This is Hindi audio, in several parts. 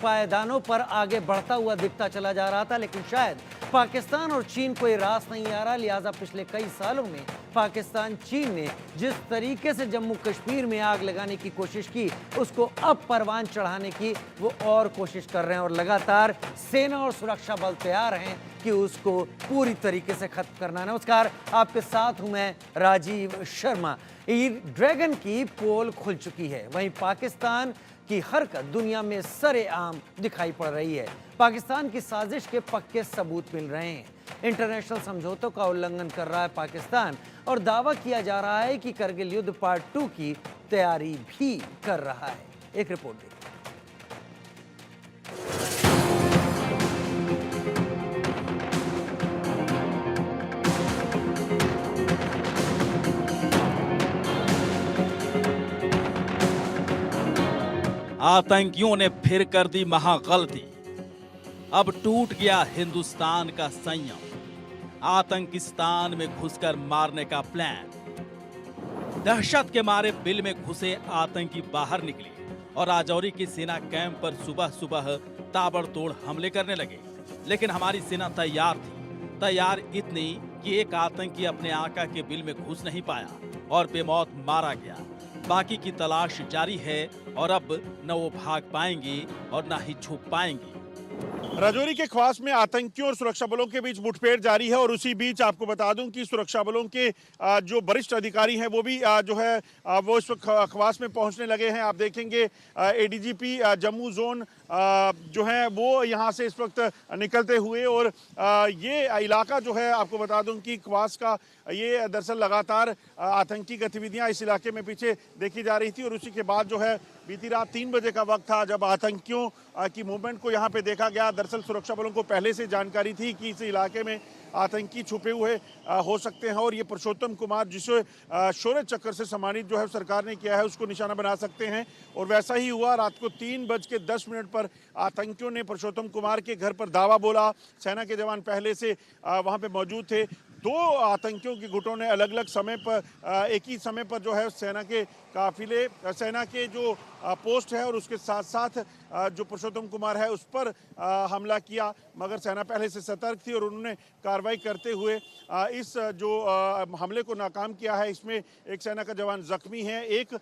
पायदानों पर आगे बढ़ता हुआ दिखता चला जा रहा था, लेकिन शायद पाकिस्तान और चीन को ये रास नहीं आ रहा। लिहाजा पिछले कई सालों में पाकिस्तान चीन ने जिस तरीके से जम्मू कश्मीर में आग लगाने की कोशिश की, उसको अब परवान चढ़ाने की वो और कोशिश कर रहे हैं और लगातार सेना और सुरक्षा बल तैयार हैं कि उसको पूरी तरीके से खत्म करना। नमस्कार, आपके साथ हूं मैं राजीव शर्मा। ड्रैगन की पोल खुल चुकी है, वहीं पाकिस्तान की हरकत दुनिया में सरेआम दिखाई पड़ रही है। पाकिस्तान की साजिश के पक्के सबूत मिल रहे हैं। इंटरनेशनल समझौतों का उल्लंघन कर रहा है पाकिस्तान और दावा किया जा रहा है कि करगिल युद्ध पार्ट 2 की तैयारी भी कर रहा है। एक रिपोर्ट देखिए। आतंकियों ने फिर कर दी महागलती। अब टूट गया हिंदुस्तान का संयम। आतंकिस्तान में घुसकर मारने का प्लान। दहशत के मारे बिल में घुसे आतंकी बाहर निकले और राजौरी की सेना कैंप पर सुबह सुबह ताबड़तोड़ हमले करने लगे। लेकिन हमारी सेना तैयार थी, तैयार इतनी कि एक आतंकी अपने आका के बिल में घुस नहीं पाया और बेमौत मारा गया। बाकी की तलाश जारी है और अब न वो भाग पाएंगे और न ही छुप पाएंगे। राजौरी के ख्वास में आतंकियों और सुरक्षा बलों के बीच मुठभेड़ जारी है और उसी बीच आपको बता दूं कि सुरक्षा बलों के जो वरिष्ठ अधिकारी हैं वो भी जो है वो इस वक्त ख्वास में पहुंचने लगे हैं। आप देखेंगे एडीजीपी जम्मू जोन जो है वो यहां से इस वक्त निकलते हुए और ये इलाका जो है आपको बता दूं कि ख्वास का ये दरअसल लगातार आतंकी गतिविधियां इस इलाके में पीछे देखी जा रही थी और उसी के बाद जो है बीती रात 3 बजे का वक्त था जब आतंकियों की मूवमेंट को यहाँ पे देखा गया। दरअसल सुरक्षा बलों को पहले से जानकारी थी कि इस इलाके में आतंकी छुपे हुए हो सकते हैं और ये पुरुषोत्तम कुमार जिसे शौर्य चक्र से सम्मानित जो है सरकार ने किया है उसको निशाना बना सकते हैं। और वैसा ही हुआ। रात को 3:10 पर आतंकियों ने पुरुषोत्तम कुमार के घर पर दावा बोला। सेना के जवान पहले से वहाँ पे मौजूद थे। 2 आतंकियों के गुटों ने अलग अलग समय पर एक ही समय पर जो है सेना के काफिले, सेना के जो पोस्ट है और उसके साथ साथ जो पुरुषोत्तम कुमार है उस पर हमला किया, मगर सेना पहले से सतर्क थी और उन्होंने कार्रवाई करते हुए इस जो हमले को नाकाम किया है। इसमें एक सेना का जवान जख्मी है, एक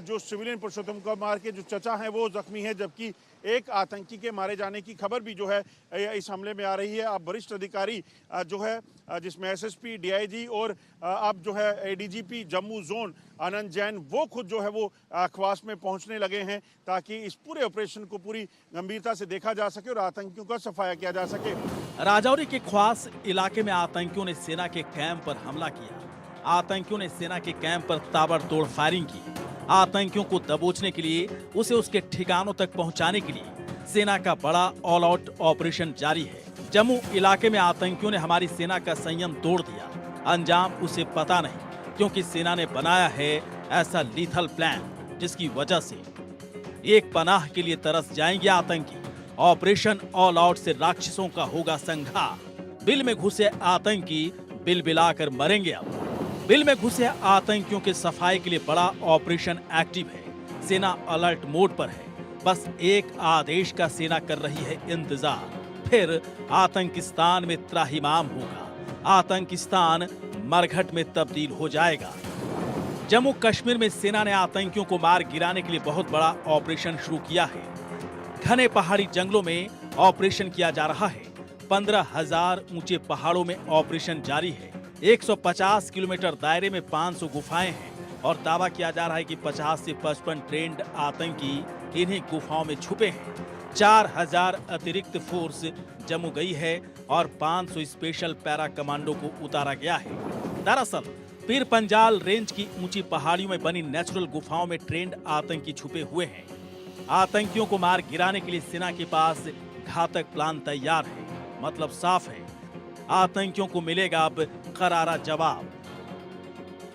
जो सिविलियन पुरुषोत्तम कुमार के जो चचा हैं वो जख्मी है, जबकि एक आतंकी के मारे जाने की खबर भी जो है इस हमले में आ रही है। अब वरिष्ठ अधिकारी जो है जिसमें एसएसपी, डीआईजी और अब जो है एडीजीपी जम्मू जोन आनंद जैन वो खुद जो है वो ख्वास में पहुंचने लगे हैं ताकि इस पूरे ऑपरेशन को पूरी गंभीरता से देखा जा सके और आतंकियों का सफाया किया जा सके। राजौरी के ख्वास इलाके में आतंकियों ने सेना के कैंप पर हमला किया। आतंकियों ने सेना के कैंप पर ताबड़तोड़ फायरिंग की। आतंकियों को दबोचने के लिए, उसे उसके ठिकानों तक पहुंचाने के लिए सेना का बड़ा ऑल आउट ऑपरेशन जारी है। जम्मू इलाके में आतंकियों ने हमारी सेना का संयम तोड़ दिया। अंजाम उसे पता नहीं, क्योंकि सेना ने बनाया है ऐसा लीथल प्लान जिसकी वजह से एक पनाह के लिए तरस जाएंगे आतंकी। ऑपरेशन ऑल आउट से राक्षसों का होगा संहार। बिल में घुसे आतंकी बिलबिलाकर मरेंगे। अब बिल में घुसे आतंकियों के सफाई के लिए बड़ा ऑपरेशन एक्टिव है। सेना अलर्ट मोड पर है। बस एक आदेश का सेना कर रही है इंतजार। फिर आतंकिस्तान में त्राहिमाम होगा। आतंकिस्तान मरघट में तब्दील हो जाएगा। जम्मू कश्मीर में सेना ने आतंकियों को मार गिराने के लिए बहुत बड़ा ऑपरेशन शुरू किया है। घने पहाड़ी जंगलों में ऑपरेशन किया जा रहा है। 15,000 ऊंचे पहाड़ों में ऑपरेशन जारी है। 150 किलोमीटर दायरे में 500 गुफाएं हैं और दावा किया जा रहा है कि 50 से 55 ट्रेंड आतंकी इन्हीं गुफाओं में छुपे हैं। 4000 अतिरिक्त फोर्स जम्मू गई है और 500 स्पेशल पैरा कमांडो को उतारा गया है। दरअसल पीर पंजाल रेंज की ऊंची पहाड़ियों में बनी नेचुरल गुफाओं में ट्रेंड आतंकी छुपे हुए हैं। आतंकियों को मार गिराने के लिए सेना के पास घातक प्लान तैयार है। मतलब साफ है, आतंकियों को मिलेगा अब करारा जवाब।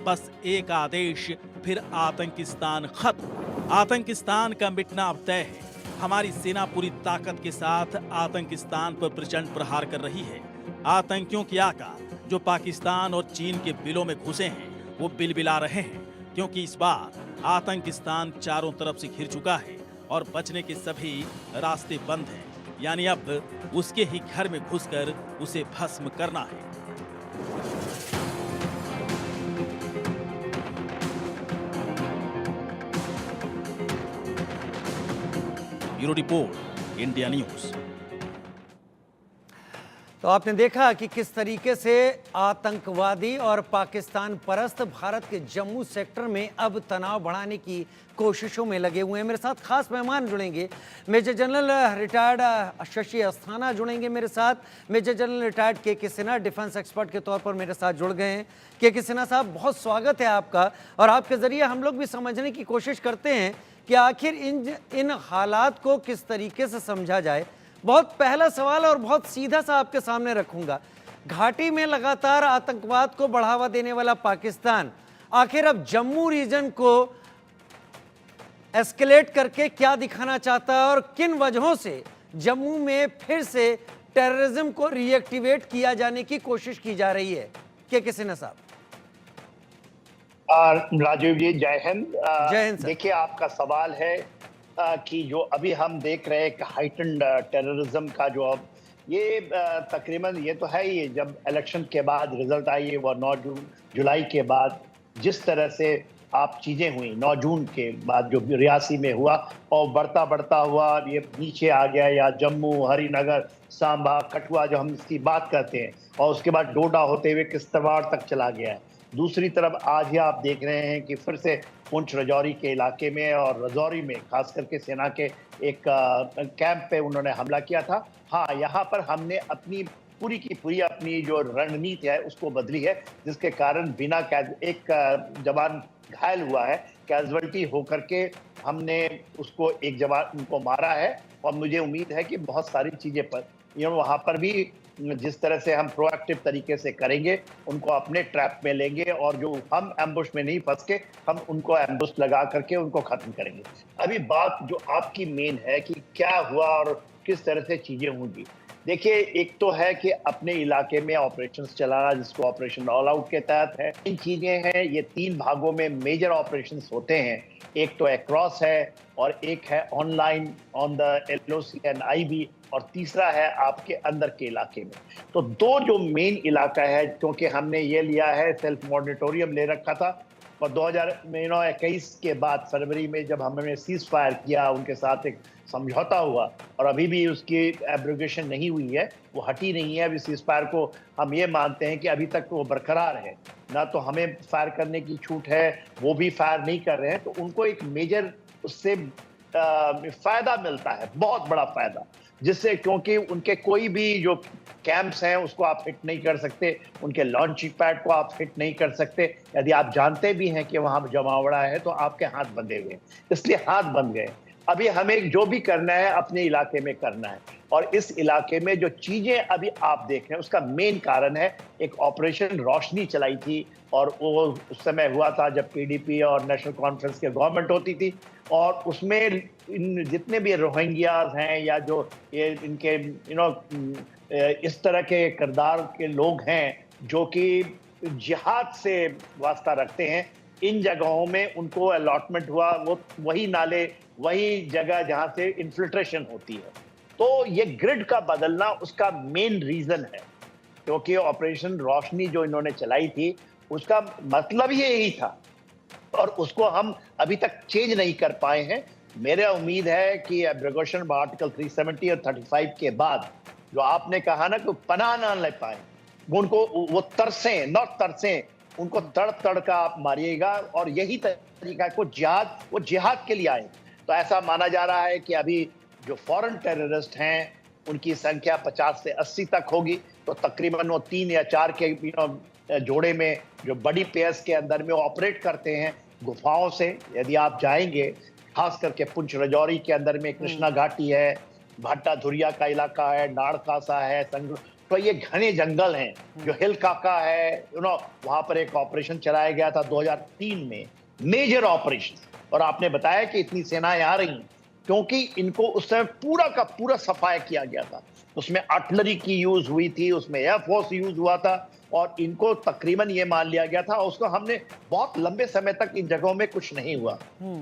बस एक आदेश, फिर आतंकिस्तान खत्म। आतंकिस्तान का मिटना अब तय है। हमारी सेना पूरी ताकत के साथ आतंकिस्तान पर प्रचंड प्रहार कर रही है। आतंकियों की आका जो पाकिस्तान और चीन के बिलों में घुसे हैं वो बिलबिला रहे हैं, क्योंकि इस बार आतंकिस्तान चारों तरफ से घिर चुका है और बचने के सभी रास्ते बंद हैं। यानी अब उसके ही घर में घुसकर उसे भस्म करना है। Bureau report, India news. तो आपने देखा कि किस तरीके से आतंकवादी और पाकिस्तान परस्त भारत के जम्मू सेक्टर में अब तनाव बढ़ाने की कोशिशों में लगे हुए हैं। मेरे साथ खास मेहमान जुड़ेंगे, major general retired Shashi Asthana जुड़ेंगे मेरे साथ। मेजर जनरल रिटायर्ड के सिन्हा डिफेंस एक्सपर्ट के तौर पर मेरे साथ जुड़ गए हैं। के सिन्हा साहब, बहुत स्वागत है आपका। और आपके ज़रिए हम लोग भी समझने की कोशिश करते हैं कि आखिर इन हालात को किस तरीके से समझा जाए। बहुत पहला सवाल और बहुत सीधा सा आपके सामने रखूंगा। घाटी में लगातार आतंकवाद को बढ़ावा देने वाला पाकिस्तान आखिर अब जम्मू रीजन को एस्केलेट करके क्या दिखाना चाहता है और किन वजहों से जम्मू में फिर से टेररिज्म को रीएक्टिवेट किया जाने की कोशिश की जा रही है? के सिन्हा साहब। राजीव जी, जय हिंद। जय हिंद सर। देखिए, आपका सवाल है कि जो अभी हम देख रहे हैं हाइटेंड टेररिज्म का जो अब ये तकरीबन ये तो है ही, जब इलेक्शन के बाद रिजल्ट आई वो 9 जुलाई के बाद जिस तरह से आप चीज़ें हुई 9 जून के बाद जो रियासी में हुआ और बढ़ता बढ़ता हुआ ये नीचे आ गया, या जम्मू, हरिनगर, सांबा, कठुआ जो हम इसकी बात करते हैं, और उसके बाद डोडा होते हुए किश्तवाड़ तक चला गया है। दूसरी तरफ आज ही आप देख रहे हैं कि फिर से पुंछ राजौरी के इलाके में और राजौरी में खास करके सेना के एक कैंप पे उन्होंने हमला किया था। हाँ, यहाँ पर हमने अपनी पूरी की पूरी अपनी जो रणनीति है उसको बदली है, जिसके कारण बिना एक जवान घायल हुआ है, कैजुअल्टी होकर के हमने उसको एक जवान उनको मारा है। और मुझे उम्मीद है कि बहुत सारी चीज़ें पर वहाँ पर भी जिस तरह से हम प्रोएक्टिव तरीके से करेंगे, उनको अपने ट्रैप में लेंगे और जो हम एम्बुश में नहीं फंस के हम उनको एम्बुश लगा करके उनको खत्म करेंगे। अभी बात जो आपकी मेन है कि क्या हुआ और किस तरह से चीजें होंगी। देखिए, एक तो है कि अपने इलाके में ऑपरेशंस चलाना, जिसको ऑपरेशन ऑल आउट के तहत है। इन चीजें हैं, ये 3 भागों में मेजर ऑपरेशंस होते हैं। एक तो अक्रॉस है और एक है online on the LOC and IB, और तीसरा है आपके अंदर के इलाके में। तो 2 जो मेन इलाका है, क्योंकि हमने ये लिया है सेल्फ मॉनिटोरियम ले रखा था, और 2021 के बाद फरवरी में जब हमने सीज फायर किया, उनके साथ एक समझौता हुआ और अभी भी उसकी एब्रोगेशन नहीं हुई है, वो हटी नहीं है। अभी सीज फायर को हम ये मानते हैं कि अभी तक वो बरकरार है, ना तो हमें फायर करने की छूट है, वो भी फायर नहीं कर रहे हैं। तो उनको एक मेजर उससे फायदा मिलता है, बहुत बड़ा फायदा, जिससे क्योंकि उनके कोई भी जो कैंप्स हैं उसको आप हिट नहीं कर सकते, उनके लॉन्चिंग पैड को आप हिट नहीं कर सकते। यदि आप जानते भी हैं कि वहां जमावड़ा है तो आपके हाथ बंधे हुए हैं, इसलिए हाथ बंध गए। अभी हमें जो भी करना है अपने इलाके में करना है, और इस इलाके में जो चीजें अभी आप देख रहे हैं उसका मेन कारण है एक ऑपरेशन रोशनी चलाई थी, और वो उस समय हुआ था जब PDP और नेशनल कॉन्फ्रेंस की गवर्नमेंट होती थी, और उसमें इन जितने भी रोहिंग्याज हैं या जो ये इनके इस तरह के किरदार के लोग हैं जो कि जिहाद से वास्ता रखते हैं, इन जगहों में उनको अलॉटमेंट हुआ, वो वही नाले, वही जगह जहां से इन्फिल्ट्रेशन होती है। तो ये ग्रिड का बदलना उसका मेन रीजन है, क्योंकि ऑपरेशन रोशनी जो इन्होंने चलाई थी उसका मतलब ही यही था, और उसको हम अभी तक चेंज नहीं कर पाए हैं। मेरा उम्मीद है कि एब्रोगेशन आर्टिकल 370 और 35 के बाद जो आपने कहा ना कि पनाह ना ले पाए, वो तरसें, नॉट तरसें, उनको तड़ तड़ का आप मारिएगा, और यही तरीका को वो जिहाद के लिए आए। तो ऐसा माना जा रहा है कि अभी जो फॉरेन टेररिस्ट हैं उनकी संख्या 50 से 80 तक होगी। तो तकरीबन वो 3 या 4 के जोड़े में जो बड़ी पेयर्स के अंदर में ऑपरेट करते हैं गुफाओं से। यदि आप जाएंगे, खास करके पुंछ राजौरी के अंदर में कृष्णा घाटी है, भाटा धुरिया का इलाका है, नाड़कासा है, तो ये घने जंगल हैं। जो हिल काका है, वहां पर एक ऑपरेशन चलाया गया था 2003 में, मेजर ऑपरेशन। और आपने बताया कि इतनी सेनाएं आ रही क्योंकि इनको उस समय पूरा का पूरा सफाया किया गया था। उसमें आर्टिलरी की यूज हुई थी, उसमें एयरफोर्स यूज हुआ था, और इनको तकरीबन ये मान लिया गया था, और उसको हमने बहुत लंबे समय तक इन जगहों में कुछ नहीं हुआ।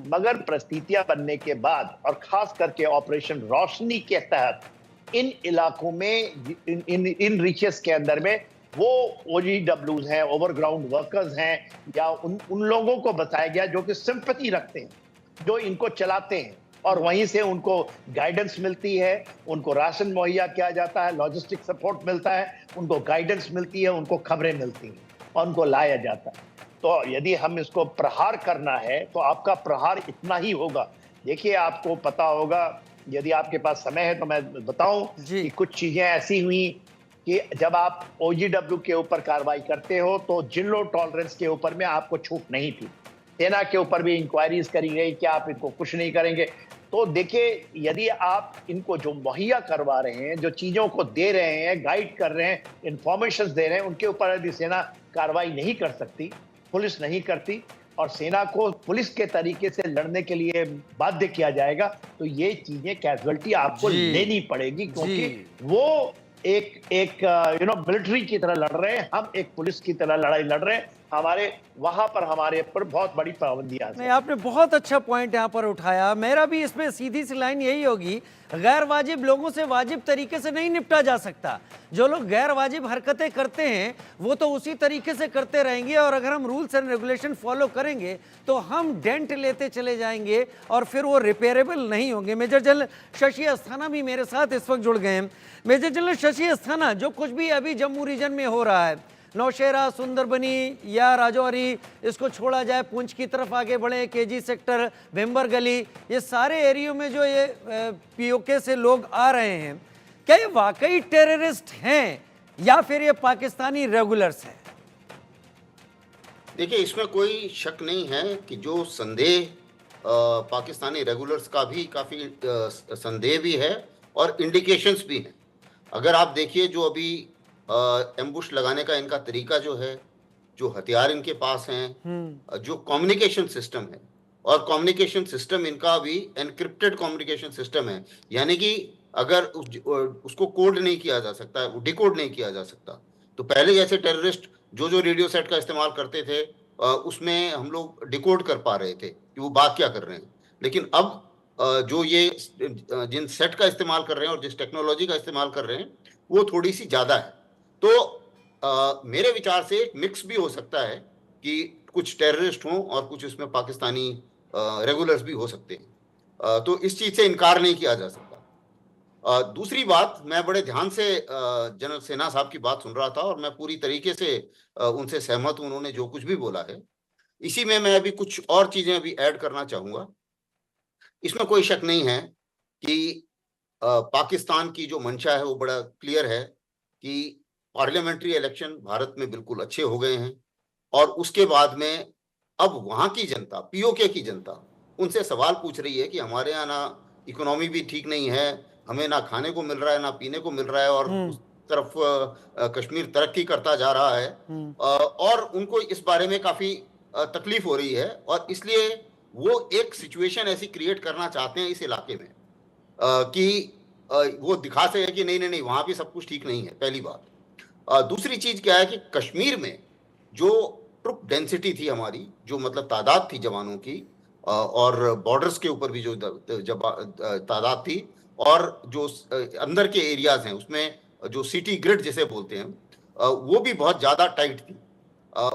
मगर परिस्थितियां बनने के बाद और खास करके ऑपरेशन रोशनी के तहत इन इलाकों में, इन रीचेस के अंदर में वो OGWs हैं, ओवरग्राउंड वर्कर्स हैं, या उन लोगों को बताया गया जो कि सिंपैथी रखते हैं, जो इनको चलाते हैं, और वहीं से उनको गाइडेंस मिलती है, उनको राशन मुहैया किया जाता है, लॉजिस्टिक सपोर्ट मिलता है, उनको गाइडेंस मिलती है, उनको खबरें मिलती हैं और उनको लाया जाता है। तो यदि हम इसको प्रहार करना है तो आपका प्रहार इतना ही होगा। देखिए, आपको पता होगा, यदि आपके पास समय है तो मैं बताऊं कि कुछ चीजें ऐसी हुई कि जब आप OGW के ऊपर कार्रवाई करते हो तो जिलो टॉलरेंस के ऊपर में आपको छूट नहीं थी। सेना के ऊपर भी इंक्वायरीज करी गई कि आप इनको कुछ नहीं करेंगे। तो देखिए, यदि आप इनको जो मुहैया करवा रहे हैं, जो चीजों को दे रहे हैं, गाइड कर रहे हैं, इंफॉर्मेशन दे रहे हैं, उनके ऊपर यदि सेना कार्रवाई नहीं कर सकती, पुलिस नहीं करती, और सेना को पुलिस के तरीके से लड़ने के लिए बाध्य किया जाएगा, तो ये चीजें कैजुअलिटी आपको लेनी पड़ेगी, क्योंकि वो एक मिलिट्री की तरह लड़ रहे हैं, हम एक पुलिस की तरह लड़ाई लड़ रहे हैं। हमारे वहां पर हमारे ऊपर बहुत बड़ी पाबंदियां हैं। नहीं, आपने बहुत अच्छा पॉइंट यहाँ पर उठाया। मेरा भी इसमें सीधी सी लाइन यही होगी, गैर वाजिब लोगों से वाजिब तरीके से नहीं निपटा जा सकता। जो लोग गैर वाजिब हरकतें करते हैं वो तो उसी तरीके से करते रहेंगे, और अगर हम रूल्स एंड रेगुलेशन फॉलो करेंगे तो हम डेंट लेते चले जाएंगे और फिर वो रिपेयरेबल नहीं होंगे। मेजर जनरल शशि अस्थाना भी मेरे साथ इस वक्त जुड़ गए हैं। मेजर जनरल शशि अस्थाना, जो कुछ भी अभी जम्मू रीजन में हो रहा है, नौशेरा, सुंदरबनी या राजौरी, इसको छोड़ा जाए, पुंछ की तरफ आगे बढ़े, KG सेक्टर, भिम्बर गली, ये सारे एरियो में जो ये POK से लोग आ रहे हैं, क्या ये वाकई टेररिस्ट हैं या फिर ये पाकिस्तानी रेगुलर्स हैं? देखिए, इसमें कोई शक नहीं है कि जो संदेह पाकिस्तानी रेगुलर्स का भी काफ़ी संदेह भी है और इंडिकेशंस भी हैं। अगर आप देखिए, जो अभी एम्बुश लगाने का इनका तरीका जो है, जो हथियार इनके पास हैं, जो कम्युनिकेशन सिस्टम है, और कम्युनिकेशन सिस्टम इनका भी एनक्रिप्टेड कम्युनिकेशन सिस्टम है, यानी कि अगर उसको कोड नहीं किया जा सकता, डिकोड नहीं किया जा सकता। तो पहले जैसे टेररिस्ट जो रेडियो सेट का इस्तेमाल करते थे, उसमें हम लोग डिकोड कर पा रहे थे कि वो बात क्या कर रहे हैं, लेकिन अब जो ये जिन सेट का इस्तेमाल कर रहे हैं और जिस टेक्नोलॉजी का इस्तेमाल कर रहे हैं, वो थोड़ी सी ज़्यादा है। तो मेरे विचार से एक मिक्स भी हो सकता है कि कुछ टेररिस्ट हों और कुछ इसमें पाकिस्तानी रेगुलर्स भी हो सकते हैं। तो इस चीज़ से इनकार नहीं किया जा सकता। दूसरी बात, मैं बड़े ध्यान से जनरल सेना साहब की बात सुन रहा था और मैं पूरी तरीके से उनसे सहमत हूं, उन्होंने जो कुछ भी बोला है। इसी में मैं अभी कुछ और चीज़ें अभी ऐड करना चाहूँगा। इसमें कोई शक नहीं है कि पाकिस्तान की जो मंशा है वो बड़ा क्लियर है कि पार्लियामेंट्री इलेक्शन भारत में बिल्कुल अच्छे हो गए हैं, और उसके बाद में अब वहाँ की जनता, POK की जनता, उनसे सवाल पूछ रही है कि हमारे यहाँ ना इकोनॉमी भी ठीक नहीं है, हमें ना खाने को मिल रहा है, ना पीने को मिल रहा है, और उस तरफ कश्मीर तरक्की करता जा रहा है, और उनको इस बारे में काफ़ी तकलीफ हो रही है, और इसलिए वो एक सिचुएशन ऐसी क्रिएट करना चाहते हैं इस इलाके में कि वो दिखा सके कि नहीं नहीं नहीं, वहाँ भी सब कुछ ठीक नहीं है, पहली बात। दूसरी चीज़ क्या है कि कश्मीर में जो ट्रुप डेंसिटी थी हमारी, जो मतलब तादाद थी जवानों की, और बॉर्डर्स के ऊपर भी जो तादाद थी, और जो अंदर के एरियाज हैं उसमें जो सिटी ग्रिड जिसे बोलते हैं, वो भी बहुत ज़्यादा टाइट थी।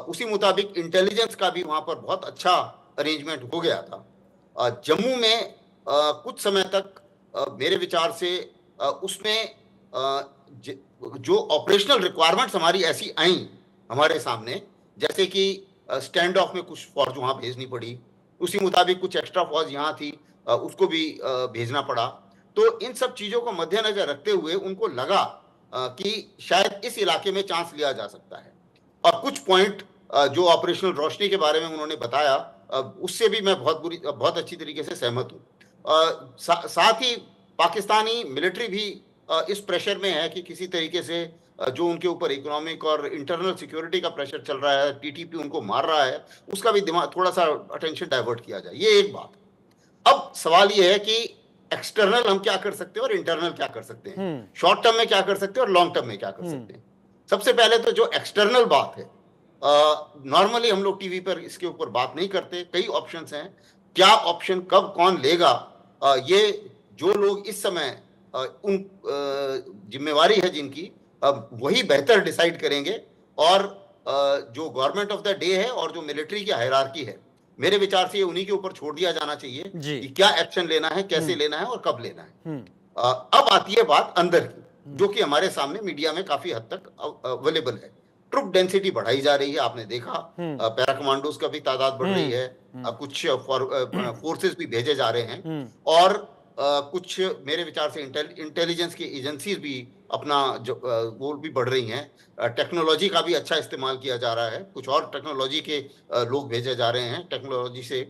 उसी मुताबिक इंटेलिजेंस का भी वहाँ पर बहुत अच्छा अरेंजमेंट हो गया था। जम्मू में कुछ समय तक मेरे विचार से उसमें जो ऑपरेशनल रिक्वायरमेंट्स हमारी ऐसी आई हमारे सामने, जैसे कि स्टैंड ऑफ में कुछ फौज वहाँ भेजनी पड़ी, उसी मुताबिक कुछ एक्स्ट्रा फौज यहाँ थी, उसको भी भेजना पड़ा। तो इन सब चीज़ों को मद्देनजर रखते हुए उनको लगा कि शायद इस इलाके में चांस लिया जा सकता है। और कुछ पॉइंट जो ऑपरेशनल रोशनी के बारे में उन्होंने बताया, उससे भी मैं बहुत अच्छी तरीके से सहमत हूँ। साथ ही पाकिस्तानी मिलिट्री भी इस प्रेशर में है कि किसी तरीके से जो उनके ऊपर इकोनॉमिक और इंटरनल सिक्योरिटी का प्रेशर चल रहा है, TTP उनको मार रहा है, उसका भी दिमाग थोड़ा सा अटेंशन डाइवर्ट किया जाए, ये एक बात। अब सवाल ये है कि एक्सटर्नल हम क्या कर सकते हैं और इंटरनल क्या कर सकते हैं, शॉर्ट टर्म में क्या कर सकते हैं और लॉन्ग टर्म में क्या कर सकते हैं। सबसे पहले तो जो एक्सटर्नल बात है, नॉर्मली हम लोग टीवी पर इसके ऊपर बात नहीं करते, कई ऑप्शंस हैं, क्या ऑप्शन कब कौन लेगा, ये जो लोग इस समय उन जिम्मेवारी है जिनकी, वही बेहतर डिसाइड करेंगे। और जो गवर्नमेंट ऑफ द डे है और जो मिलिट्री की हायरार्की है, मेरे विचार से ये उन्हीं के ऊपर छोड़ दिया जाना चाहिए जी। कि क्या एक्शन लेना है, कैसे लेना है और कब लेना है। अब आती है बात अंदर की, जो कि हमारे सामने मीडिया में काफी हद तक अवेलेबल है। ट्रुप डेंसिटी बढ़ाई जा रही है, आपने देखा, पैरा कमांडोज का भी तादाद बढ़ रही है, कुछ फोर्सेस भी भेजे जा रहे हैं, और कुछ मेरे विचार से इंटेलिजेंस की एजेंसीज भी अपना वो भी बढ़ रही हैं। टेक्नोलॉजी का भी अच्छा इस्तेमाल किया जा रहा है, कुछ और टेक्नोलॉजी के लोग भेजे जा रहे हैं टेक्नोलॉजी से।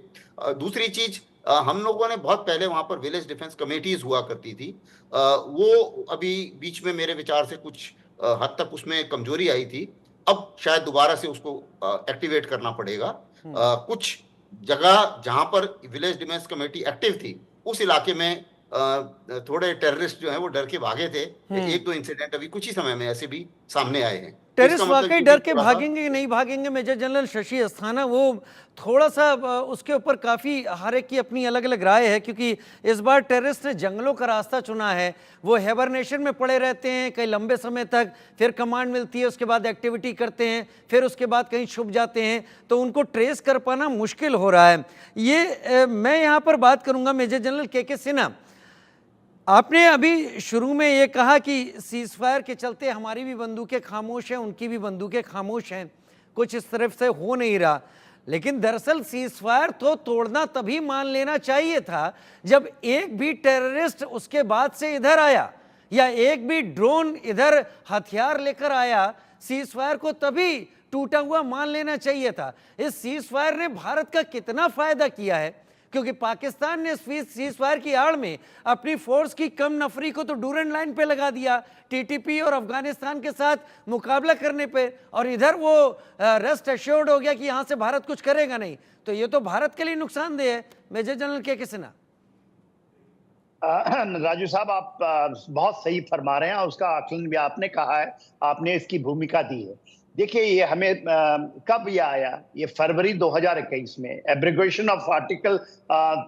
दूसरी चीज, हम लोगों ने बहुत पहले वहां पर विलेज डिफेंस कमेटीज हुआ करती थी, वो अभी बीच में मेरे विचार से कुछ हद तक उसमें कमजोरी आई थी। अब शायद दोबारा से उसको एक्टिवेट करना पड़ेगा। कुछ जगह जहां पर विलेज डिफेंस कमेटी एक्टिव थी, उस इलाके में थोड़े टेररिस्ट जो हैं वो डर के भागे थे। एक दो इंसिडेंट अभी कुछ ही समय में ऐसे भी सामने आए हैं। टेररिस्ट इसका मतलब वाकई ये डर भी के थोड़ा सा- भागेंगे कि नहीं भागेंगे, मेजर जनरल शशि अस्थाना, वो थोड़ा सा उसके ऊपर काफ़ी हर एक की अपनी अलग अलग राय है, क्योंकि इस बार टेररिस्ट ने जंगलों का रास्ता चुना है। वो हेबरनेशन में पड़े रहते हैं कई लंबे समय तक, फिर कमांड मिलती है, उसके बाद एक्टिविटी करते हैं, फिर उसके बाद कहीं छुप जाते हैं, तो उनको ट्रेस कर पाना मुश्किल हो रहा है। ये मैं यहाँ पर बात करूँगा मेजर जनरल के सिन्हा, आपने अभी शुरू में ये कहा कि सीज फायर के चलते हमारी भी बंदूकें खामोश हैं, उनकी भी बंदूकें खामोश हैं, कुछ इस तरफ से हो नहीं रहा। लेकिन दरअसल सीज फायर तो तोड़ना तभी मान लेना चाहिए था जब एक भी टेररिस्ट उसके बाद से इधर आया, या एक भी ड्रोन इधर हथियार लेकर आया। सीज फायर को तभी टूटा हुआ मान लेना चाहिए था। इस सीज फायर ने भारत का कितना फायदा किया है, क्योंकि पाकिस्तान ने सीज फायर की आड़ में अपनी फोर्स की कम नफरी को तो डूरन लाइन पे लगा दिया, टीटीपी और अफगानिस्तान के साथ मुकाबला करने पे, और इधर वो रेस्ट एश्योर्ड हो गया कि यहां से भारत कुछ करेगा नहीं। तो ये तो भारत के लिए नुकसानदेह है। मेजर जनरल के सिन्हा। राजू साहब, आप बहुत सही फरमा रहे हैं, और उसका आकलन भी आपने कहा है, आपने इसकी भूमिका दी है। देखिए, ये हमें कब ये आया, ये फरवरी 2021 में एब्रिगेशन ऑफ आर्टिकल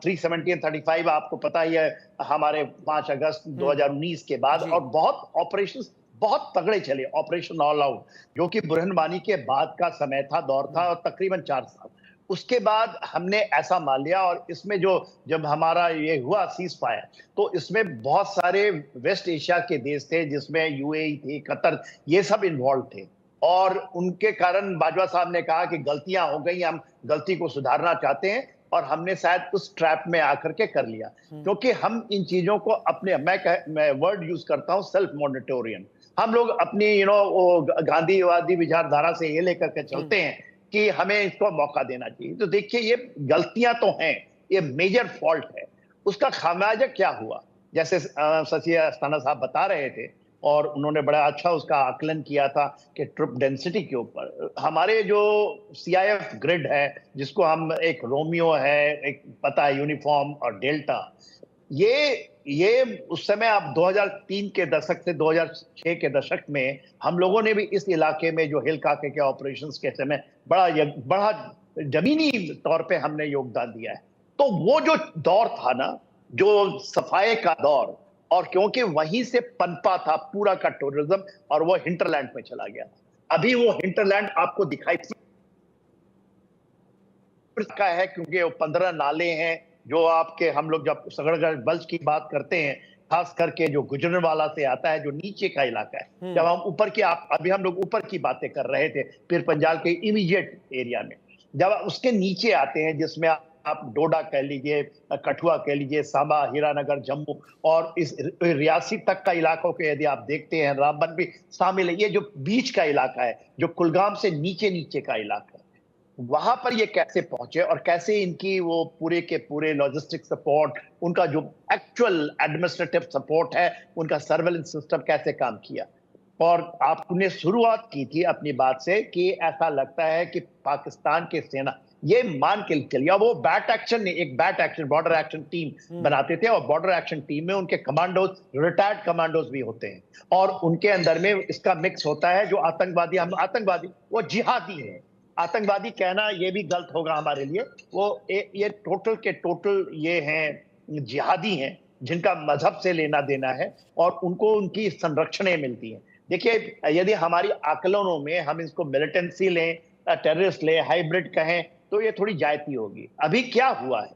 370 और 35, आपको पता ही है, हमारे 5 अगस्त 2019 के बाद, और बहुत ऑपरेशंस बहुत तगड़े चले, ऑपरेशन ऑल आउट, जो कि बुरहान वानी के बाद का समय था, दौर था, और तकरीबन 4 साल उसके बाद हमने ऐसा मान लिया। और इसमें जो जब हमारा ये हुआ सीज फायर, तो इसमें बहुत सारे वेस्ट एशिया के देश थे, जिसमें यूएई थे, कतर, ये सब इन्वॉल्व थे, और उनके कारण बाजवा साहब ने कहा कि गलतियां हो गई, हम गलती को सुधारना चाहते हैं, और हमने शायद उस ट्रैप में आकर के कर लिया, क्योंकि हम इन चीजों को अपने, मैं वर्ड यूज करता हूं, सेल्फ मॉनिटोरियन, हम लोग अपनी वो गांधीवादी विचारधारा से ये लेकर के चलते हैं कि हमें इसको मौका देना चाहिए। तो देखिए, ये गलतियां तो हैं, ये मेजर फॉल्ट है। उसका खामियाजा क्या हुआ, जैसे शशि अस्थाना साहब बता रहे थे, और उन्होंने बड़ा अच्छा उसका आकलन किया था कि ट्रुप डेंसिटी के ऊपर हमारे जो सीआईएफ ग्रिड है, जिसको हम, एक रोमियो है, एक पता है यूनिफॉर्म और डेल्टा, ये उस समय आप 2003 के दशक से 2006 के दशक में हम लोगों ने भी इस इलाके में जो हिल काके के ऑपरेशंस के समय बड़ा जमीनी तौर पे हमने योगदान दिया है। तो वो जो दौर था ना, जो सफाई का दौर, और क्योंकि वहीं से पनपा था पूरा का टूरिज्म, और वो हिंटरलैंड में चला गया। अभी वो हिंटरलैंड आपको दिखाई का है, क्योंकि वो 15 नाले हैं जो आपके, हम लोग जब सगड़गढ़ बल्ज की बात करते हैं, खास करके जो गुजरनवाला से आता है, जो नीचे का इलाका है, जब हम ऊपर की, अभी हम लोग ऊपर की बातें कर रहे थे, पीर पंजाल के इमीडिएट एरिया में, जब उसके नीचे आते हैं, जिसमें आप डोडा कह लीजिए, कठुआ कह लीजिए, सांबा, हीरानगर, जम्मू, और इस रियासी तक का इलाकों के यदि आप देखते हैं, रामबन भी शामिल है। ये जो बीच का इलाका है, जो कुलगाम से नीचे नीचे का इलाका है, वहां पर ये कैसे पहुंचे, और कैसे इनकी वो पूरे के पूरे लॉजिस्टिक सपोर्ट, उनका जो एक्चुअल एडमिनिस्ट्रेटिव सपोर्ट है, उनका सर्वेलेंस सिस्टम कैसे काम किया। और आपने शुरुआत की थी अपनी बात से कि ऐसा लगता है कि पाकिस्तान की सेना ये मान के चलिए। वो बैट एक्शन नहीं, एक bat action border action team बनाते थे, और बॉर्डर एक्शन टीम में उनके कमांडोज, रिटायर्ड कमांडोज भी होते हैं, और उनके अंदर में इसका मिक्स होता है। जो आतंकवादी, हम आतंकवादी, वो जिहादी है। आतंकवादी कहना ये भी गलत होगा हमारे लिए। वो ये टोटल के टोटल ये हैं, जिहादी हैं, जिनका मजहब से लेना देना है, और उनको उनकी संरक्षणें मिलती हैं। देखिए, यदि हमारी आकलनों में हम इसको मिलिटेंसी लें, टेररिस्ट लें, हाइब्रिड कहें, तो ये थोड़ी जायती होगी। अभी क्या हुआ है,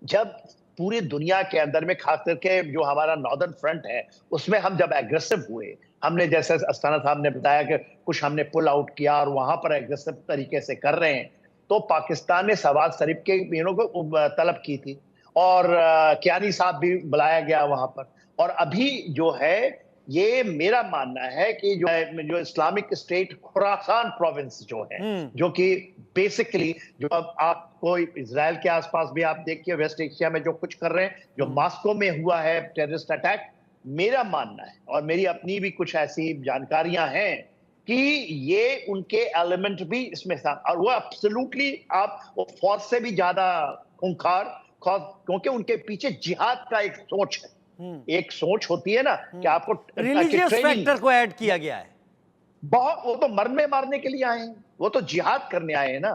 जब पूरी दुनिया के अंदर में, खास करके जो हमारा नॉर्दर्न फ्रंट है, उसमें हम जब एग्रेसिव हुए, हमने, जैसे अस्थाना साहब ने बताया कि कुछ हमने पुल आउट किया और वहां पर एग्रेसिव तरीके से कर रहे हैं, तो पाकिस्तान ने शहबाज शरीफ के को तलब की थी, और कियानी साहब भी बुलाया गया वहां पर। और अभी जो है, ये मेरा मानना है कि जो इस्लामिक स्टेट खुरासान प्रोविंस जो है, जो कि बेसिकली, जो अब आपको इजराइल के आसपास भी आप देखिए, वेस्ट एशिया में जो कुछ कर रहे हैं, जो मॉस्को में हुआ है टेररिस्ट अटैक, मेरा मानना है, और मेरी अपनी भी कुछ ऐसी जानकारियां हैं, कि ये उनके एलिमेंट भी इसमें था, और वो एब्सोल्युटली आप वो फौज से भी ज्यादा खूंखार, क्योंकि उनके पीछे जिहाद का एक सोच है। एक सोच होती है ना, कि आपको रिलीजियस फैक्टर को ऐड किया गया है बहुत। वो तो मरने मारने के लिए आए हैं, वो तो जिहाद करने आए हैं ना,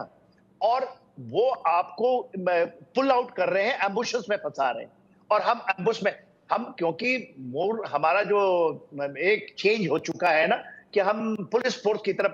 और वो आपको पुल आउट कर रहे हैं, एम्बुशेस में फंसा रहे हैं। और हम एम्बुश में, हम क्योंकि हमारा जो एक चेंज हो चुका है ना, कि हम पुलिस फोर्स की तरफ,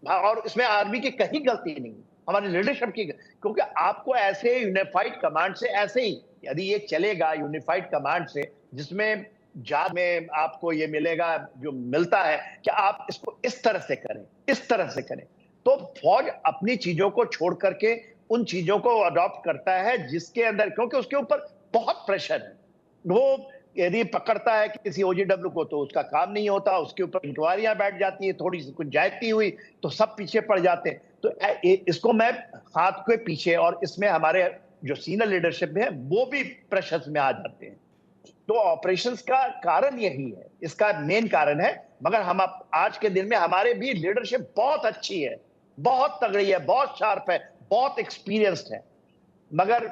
और इसमें आर्मी की कहीं गलती नहीं, हमारी लीडरशिप की, क्योंकि आपको ऐसे यूनिफाइड कमांड से, ऐसे ही यदि ये चलेगा यूनिफाइड कमांड से, जिसमें जाद में आपको ये मिलेगा, जो मिलता है कि आप इसको इस तरह से करें, इस तरह से करें, तो फौज अपनी चीजों को छोड़ करके उन चीजों को अडॉप्ट करता है, जिसके अंदर, क्योंकि उसके ऊपर बहुत प्रेशर है। वो यदि पकड़ता है किसी ओजीडब्ल्यू को, तो उसका काम नहीं होता, उसके ऊपर इंक्वायरियां बैठ जाती है, थोड़ी सी कुछ जायती हुई तो सब पीछे पड़ जाते हैं। तो इसको मैं हाथ के पीछे, और इसमें हमारे जो सीनियर लीडरशिप है, वो भी प्रेशर्स में आ जाते हैं। तो ऑपरेशंस का कारण यही है, इसका मेन कारण है। मगर हम आज के दिन में हमारे भी लीडरशिप बहुत अच्छी है, बहुत तगड़ी है, बहुत शार्प है, बहुत एक्सपीरियंस्ड है, मगर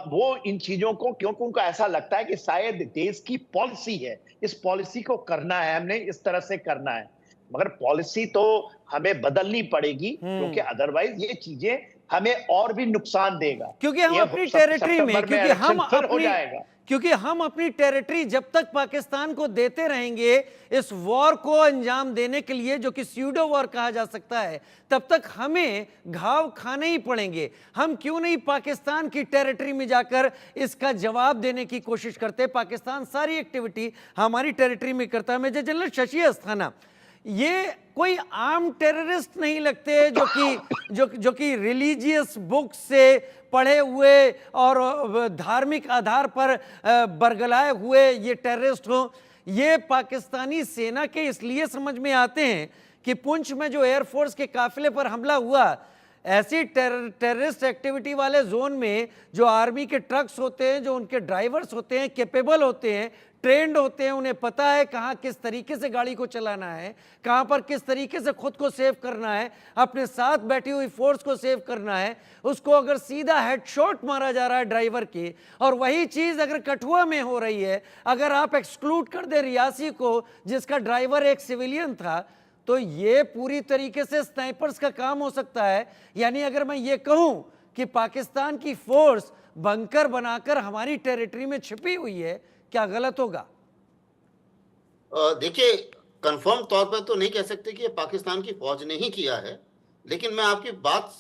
वो इन चीजों को, क्योंकि उनको ऐसा लगता है कि शायद देश की पॉलिसी है, इस पॉलिसी को करना है, हमने इस तरह से करना है। मगर पॉलिसी तो हमें बदलनी पड़ेगी, क्योंकि अदरवाइज ये चीजें हमें और भी नुकसान देगा, क्योंकि हम अपनी टेरिटरी में, क्योंकि हम अपनी टेरिटरी जब तक पाकिस्तान को देते रहेंगे इस वॉर को अंजाम देने के लिए, जो कि स्यूडो वॉर कहा जा सकता है, तब तक हमें घाव खाने ही पड़ेंगे। हम क्यों नहीं पाकिस्तान की टेरिटरी में जाकर इसका जवाब देने की कोशिश करते? पाकिस्तान सारी एक्टिविटी हमारी टेरिटरी में करता है। मेजर जनरल शशि अस्थाना, ये कोई आम टेररिस्ट नहीं लगते, जो कि रिलीजियस बुक से पढ़े हुए और धार्मिक आधार पर बरगलाए हुए ये टेररिस्ट हो। ये पाकिस्तानी सेना के इसलिए समझ में आते हैं कि पुंछ में जो एयरफोर्स के काफिले पर हमला हुआ, ऐसी टेररिस्ट एक्टिविटी वाले जोन में जो आर्मी के ट्रक्स होते हैं, जो उनके ड्राइवर्स होते हैं, कैपेबल होते हैं, ट्रेंड होते हैं, उन्हें पता है कहाँ किस तरीके से गाड़ी को चलाना है, कहाँ पर किस तरीके से खुद को सेव करना है, अपने साथ बैठी हुई फोर्स को सेव करना है। उसको अगर सीधा हेडशॉट मारा जा रहा है ड्राइवर के, और वही चीज़ अगर कठुआ में हो रही है, अगर आप एक्सक्लूड कर दे रियासी को, जिसका ड्राइवर एक सिविलियन था, तो ये पूरी तरीके से स्नाइपर्स का काम हो सकता है। यानी अगर मैं ये कहूं कि पाकिस्तान की फोर्स बंकर बनाकर हमारी टेरिटरी में छिपी हुई है, क्या गलत होगा? देखिए, कंफर्म तौर पर तो नहीं कह सकते कि ये पाकिस्तान की फौज ने ही किया है, लेकिन मैं आपकी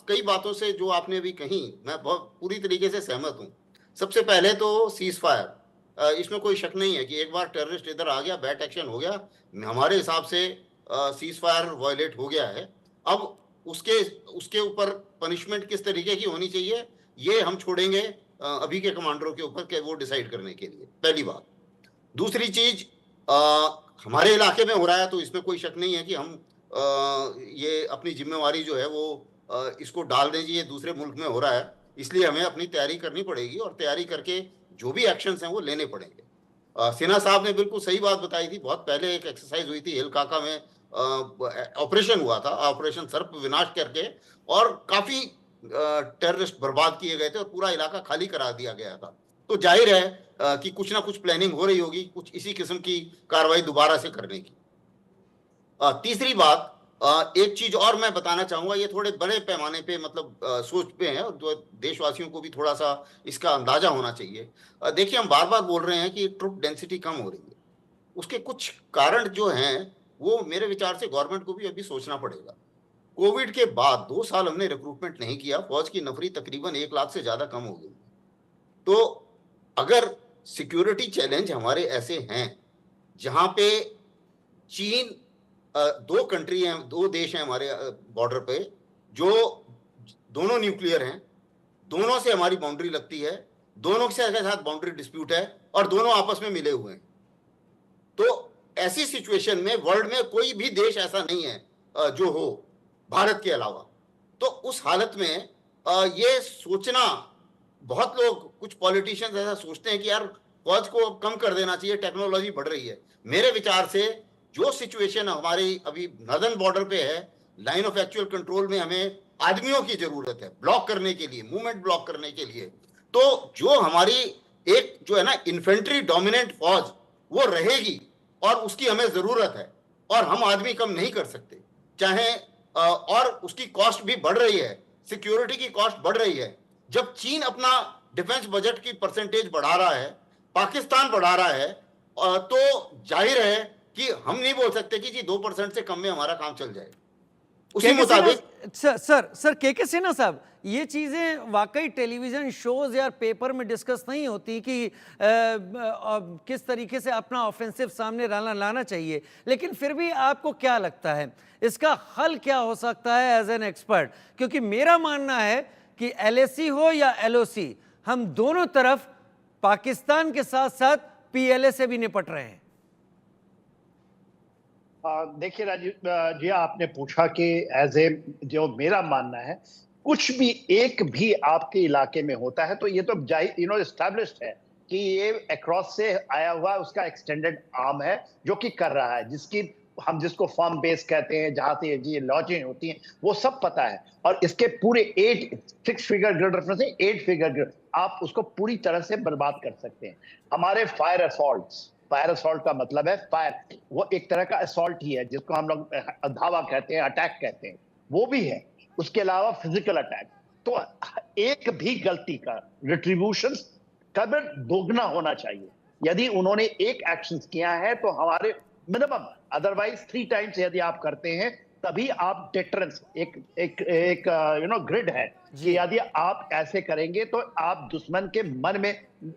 कई बातों से जो आपने अभी कही, मैं बहुत पूरी तरीके से सहमत हूं। सबसे पहले तो सीज फायर, इसमें कोई शक नहीं है कि एक बार टेररिस्ट इधर आ गया, बैट एक्शन हो गया, हमारे हिसाब से सीज फायर वायलेट हो गया है। अब उसके ऊपर पनिशमेंट किस तरीके की होनी चाहिए, ये हम छोड़ेंगे अभी के कमांडरों के ऊपर के वो डिसाइड करने के लिए, पहली बात। दूसरी चीज, हमारे इलाके में हो रहा है, तो इसमें कोई शक नहीं है कि हम ये अपनी जिम्मेवारी जो है वो इसको डाल दें, ये दूसरे मुल्क में हो रहा है, इसलिए हमें अपनी तैयारी करनी पड़ेगी, और तैयारी करके जो भी एक्शंस हैं वो लेने पड़ेंगे। सिन्हा साहब ने बिल्कुल सही बात बताई थी। बहुत पहले एक एक्सरसाइज हुई थी हिल काका में, ऑपरेशन हुआ था, ऑपरेशन सर्प विनाश करके, और काफी टेररिस्ट बर्बाद किए गए थे और पूरा इलाका खाली करा दिया गया था। तो जाहिर है कि कुछ ना कुछ प्लानिंग हो रही होगी कुछ इसी किस्म की कार्रवाई दोबारा से करने की। तीसरी बात, एक चीज और मैं बताना चाहूंगा, ये थोड़े बड़े पैमाने पे मतलब सोच पे है, और जो देशवासियों को भी थोड़ा सा इसका अंदाजा होना चाहिए। देखिए, हम बार बार बोल रहे हैं कि ट्रुप डेंसिटी कम हो रही है, उसके कुछ कारण जो हैं वो मेरे विचार से गवर्नमेंट को भी अभी सोचना पड़ेगा। कोविड के बाद 2 साल हमने रिक्रूटमेंट नहीं किया, फौज की नफरी तकरीबन 1 लाख से ज्यादा कम हो गई। तो अगर सिक्योरिटी चैलेंज हमारे ऐसे हैं जहां पे चीन, 2 कंट्री हैं, 2 देश हैं हमारे बॉर्डर पे, जो दोनों न्यूक्लियर हैं, दोनों से हमारी बाउंड्री लगती है, दोनों के साथ बाउंड्री डिस्प्यूट है, और दोनों आपस में मिले हुए हैं। तो ऐसी सिचुएशन में वर्ल्ड में कोई भी देश ऐसा नहीं है जो हो भारत के अलावा। तो उस हालत में ये सोचना, बहुत लोग, कुछ पॉलिटिशियंस ऐसा सोचते हैं कि यार फौज को कम कर देना चाहिए, टेक्नोलॉजी बढ़ रही है। मेरे विचार से जो सिचुएशन हमारी अभी नॉर्दर्न बॉर्डर पे है, लाइन ऑफ एक्चुअल कंट्रोल में हमें आदमियों की जरूरत है ब्लॉक करने के लिए, मूवमेंट ब्लॉक करने के लिए। तो जो हमारी एक जो है ना इन्फेंट्री डोमिनेंट फौज, वो रहेगी और उसकी हमें जरूरत है, और हम आदमी कम नहीं कर सकते चाहे, और उसकी कॉस्ट भी बढ़ रही है, सिक्योरिटी की कॉस्ट बढ़ रही है। जब चीन अपना डिफेंस बजट की परसेंटेज बढ़ा रहा है, पाकिस्तान बढ़ा रहा है, तो जाहिर है कि हम नहीं बोल सकते कि जी 2% से कम में हमारा काम चल जाए। उसी मुताबिक सर के सिन्हा साहब, ये चीजें वाकई टेलीविजन शोज या पेपर में डिस्कस नहीं होती कि किस तरीके से अपना ऑफेंसिव सामने लाना चाहिए, लेकिन फिर भी आपको क्या लगता है इसका हल क्या हो सकता है एज एन एक्सपर्ट? क्योंकि मेरा मानना है कि LAC हो या LOC, हम दोनों तरफ पाकिस्तान के साथ साथ PLA से भी निपट रहे हैं। देखिए राजीव जी, आपने पूछा कि एज ए, जो मेरा मानना है, कुछ भी एक भी आपके इलाके में होता है तो ये तो एस्टैब्लिश्ड है कि ये अक्रॉस से आया हुआ उसका एक्सटेंडेड आर्म है जो कि कर रहा है, जिसको फॉर्म बेस कहते हैं, जहां से ये लॉजिंग होती है, वो सब पता है। और इसके पूरे 6 फिगर ग्रिड रेफरेंस है, 8 फिगर ग्रिड, आप उसको पूरी तरह से बर्बाद कर सकते हैं। हमारे फायर असॉल्ट का मतलब है फायर, वो एक तरह का असॉल्ट ही है, जिसको हम लोग धावा कहते हैं, अटैक कहते हैं, वो भी है। उसके अलावा फिजिकल अटैक। तो एक भी गलती का रिट्रीब्यूशन कभी दोगुना होना चाहिए। यदि उन्होंने एक एक्शन किया है तो हमारे मिनिमम, अदरवाइज 3 टाइम्स यदि आप करते हैं तभी आप डिटरेंस, एक ग्रिड है कि यदि आप ऐसे करेंगे तो आप दुश्मन के मन में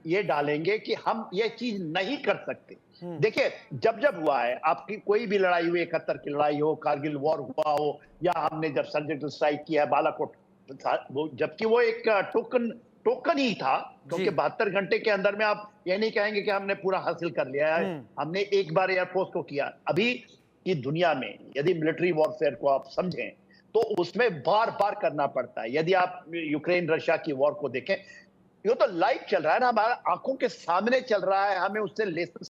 ये डालेंगे कि हम ये चीज नहीं कर सकते। देखिए, जब हुआ है आपकी कोई भी लड़ाई हुई, 71 की लड़ाई हो, कारगिल वॉर हुआ हो, या हमने जब सर्जिकल स्ट्राइक किया है बालाकोट, जबकि वो एक टोकन ही था, क्योंकि 72 घंटे के अंदर में आप ये नहीं कहेंगे कि हमने पूरा हासिल कर लिया है। हमने एक बार एयरफोर्स को किया। अभी की दुनिया में यदि मिलिट्री वॉरफेयर को आप समझें तो उसमें बार बार करना पड़ता है। यदि आप यूक्रेन रशिया की वॉर को देखें, ये तो लाइव चल रहा है ना, हमारा आंखों के सामने चल रहा है, हमें उससे लेसन